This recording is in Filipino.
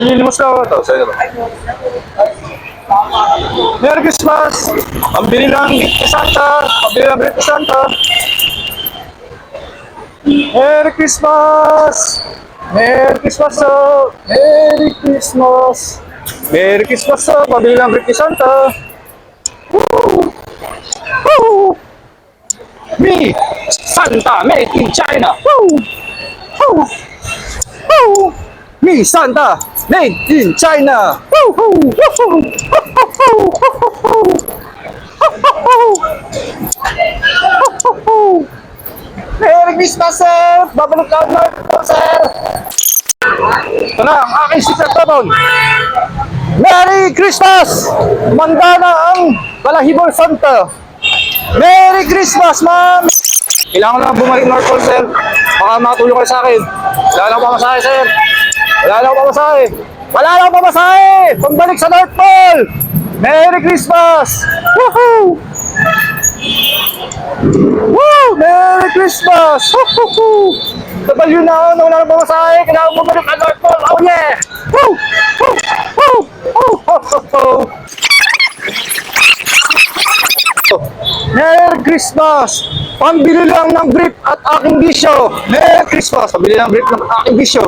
Lilimos ka ako ito. Sa'yo ba? Merry Christmas! Pambili lang ni Santa! Pambili lang ni Santa! Merry Christmas! Merry Christmas! Oh. Merry Christmas! Merry Christmas! Oh. Pambili lang ni Santa! Woo! Woo! Me! Santa! Made in China! Woo! Woo! Woo! Me! Santa! Made in China! Woo! Woo! Woo! Merry Christmas, sir! Babalik ka na ito, sir! Ito na, ang aking secret weapon! Merry Christmas! Manda na ang Balahibol Santa! Merry Christmas, ma'am! Kailangan ko lang bumalik North Pole, sir. Baka makatulong kayo sa akin. Wala lang pamasahe, sir. Wala lang pamasahe. Wala lang pamasahe! Pambalik sa North Pole! Merry Christmas! Woohoo! Woo! Merry Christmas! Woohoo! Sabal yun na ako na wala lang pamasahe. Kailangan bumalik sa North Pole. Oh yeah! Woo! Woo! Woo! Woo! Ho, ho, ho! Merry Christmas! Pambili lang ng brief at aking bisyo. Merry Christmas! Pambili lang ng brief ng aking bisyo.